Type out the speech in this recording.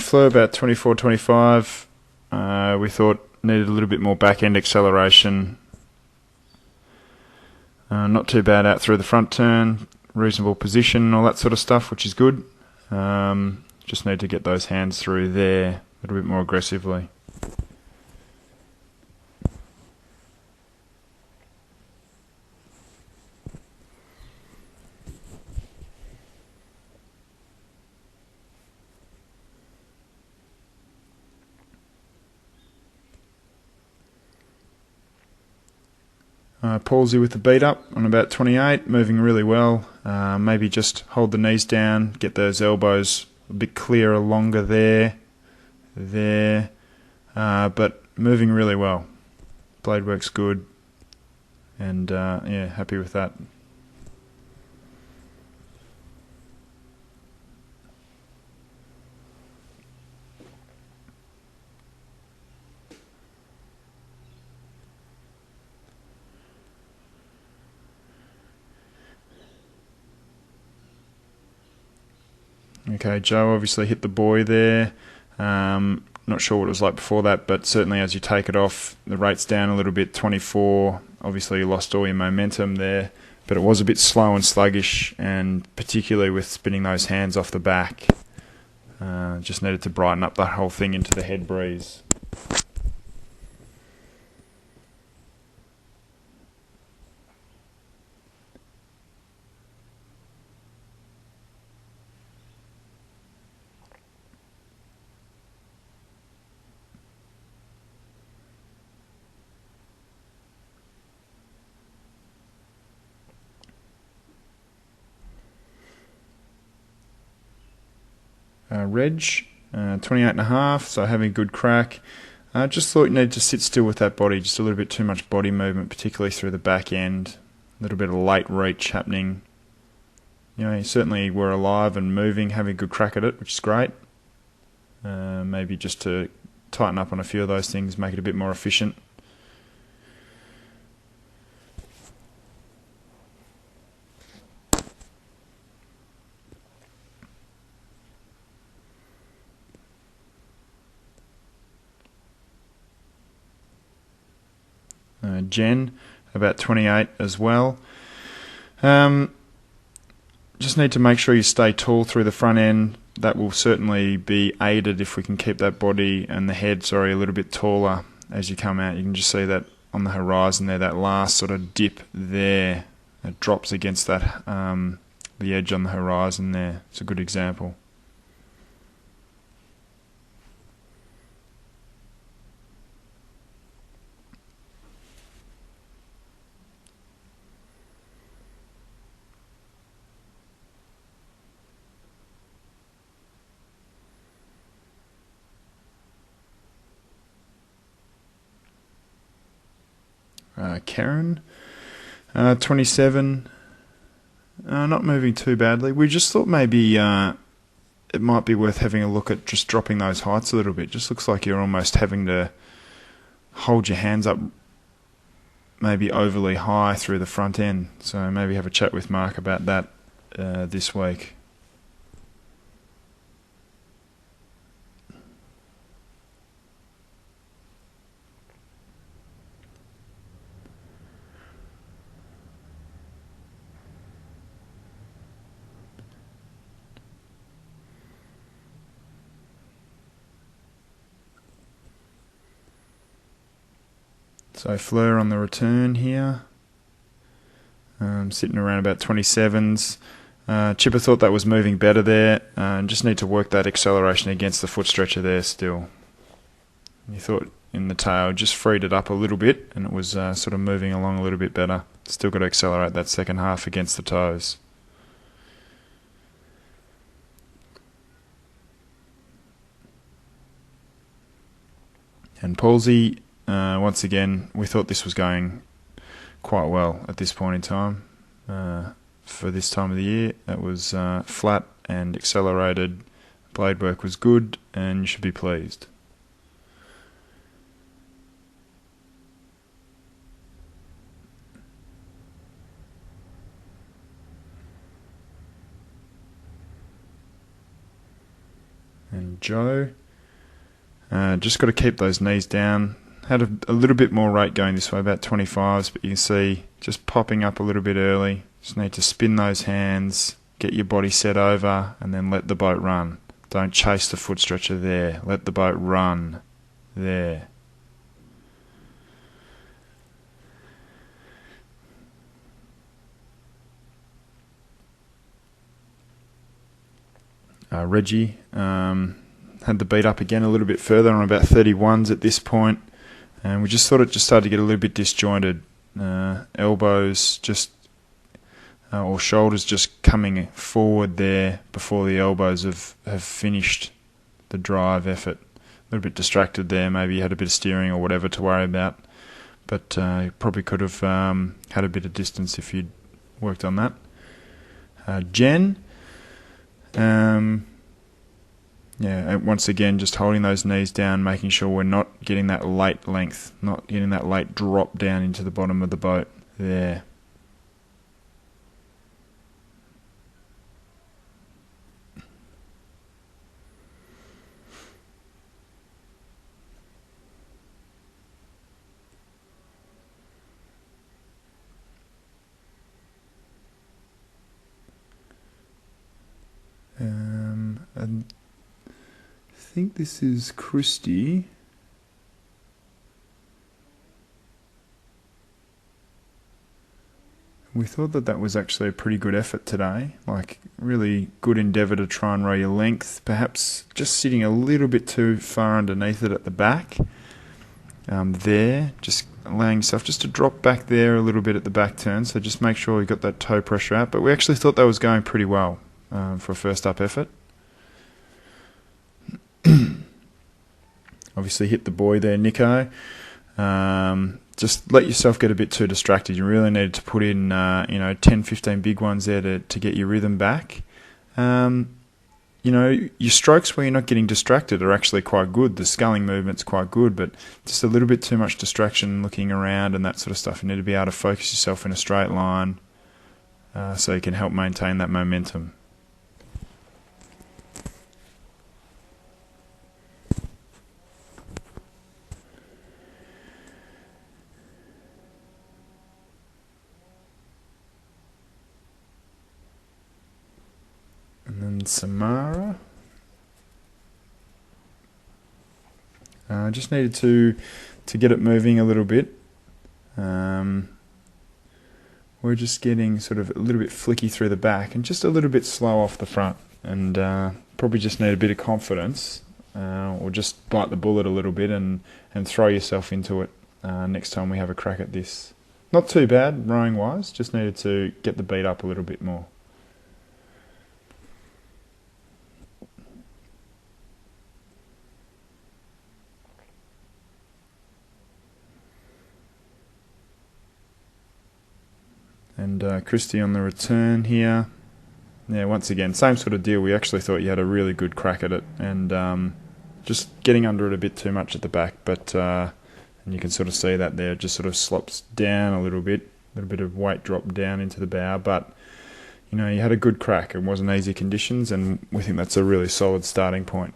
Flew about 24, 25. We thought needed a little bit more back end acceleration. Not too bad out through the front turn, reasonable position, all that sort of stuff, which is good. Just need to get those hands through there a little bit more aggressively. Palsy with the beat up on about 28, moving really well. Maybe just hold the knees down, get those elbows a bit clearer, longer there, but moving really well. Blade work's good, and yeah, happy with that. Okay, Joe obviously hit the buoy there. Not sure what it was like before that, but certainly as you take it off, the rate's down a little bit, 24. Obviously you lost all your momentum there, but it was a bit slow and sluggish, and particularly with spinning those hands off the back. Just needed to brighten up that whole thing into the head breeze. Reg, 28.5, so having a good crack. Just thought you needed to sit still with that body, just a little bit too much body movement, particularly through the back end. A little bit of late reach happening. You know, you certainly were alive and moving, having a good crack at it, which is great. Maybe just to tighten up on a few of those things, make it a bit more efficient. Jen, about 28 as well. Just need to make sure you stay tall through the front end. That will certainly be aided if we can keep that body and the head, a little bit taller as you come out. You can just see that on the horizon there, that last sort of dip there. It drops against that the edge on the horizon there. It's a good example. Karen, 27, not moving too badly. We just thought maybe it might be worth having a look at just dropping those heights a little bit. Just looks like you're almost having to hold your hands up maybe overly high through the front end. So maybe have a chat with Mark about that this week. So Fleur on the return here, sitting around about 27s. Chipper thought that was moving better there. Just need to work that acceleration against the foot stretcher there still. You thought in the tail, just freed it up a little bit, and it was sort of moving along a little bit better. Still got to accelerate that second half against the toes. And Palsy, once again, we thought this was going quite well at this point in time. For this time of the year, it was flat and accelerated. Blade work was good, and you should be pleased. And Joe. Just got to keep those knees down. Had a little bit more rate going this way, about 25s, but you can see just popping up a little bit early. Just need to spin those hands, get your body set over, and then let the boat run. Don't chase the foot stretcher there. Let the boat run there. Reggie had the beat up again a little bit further on about 31s at this point, and we just thought it just started to get a little bit disjointed. Elbows just or shoulders just coming forward there before the elbows have finished the drive effort. A little bit distracted there. Maybe you had a bit of steering or whatever to worry about, but you probably could have had a bit of distance if you'd worked on that. Jen. Once again, just holding those knees down, making sure we're not getting that late length, not getting that late drop down into the bottom of the boat there. I think this is Christy. We thought that was actually a pretty good effort today, like really good endeavour to try and row your length, perhaps just sitting a little bit too far underneath it at the back. There, just allowing yourself just to drop back there a little bit at the back turn, so just make sure you got that toe pressure out, but we actually thought that was going pretty well for a first up effort. Obviously hit the buoy there, Nico. Just let yourself get a bit too distracted. You really needed to put in 10, 15 big ones there to get your rhythm back. Your strokes where you're not getting distracted are actually quite good. The sculling movement's quite good, but just a little bit too much distraction, looking around and that sort of stuff. You need to be able to focus yourself in a straight line so you can help maintain that momentum. And then Samara. Just needed to get it moving a little bit. We're just getting sort of a little bit flicky through the back and just a little bit slow off the front, and probably just need a bit of confidence or just bite the bullet a little bit and throw yourself into it next time we have a crack at this. Not too bad rowing wise, just needed to get the beat up a little bit more. And Christy on the return here. Yeah, once again, same sort of deal. We actually thought you had a really good crack at it, and just getting under it a bit too much at the back. But and you can sort of see that there, it just sort of slops down a little bit of weight drop down into the bow. But you had a good crack. It wasn't easy conditions, and we think that's a really solid starting point.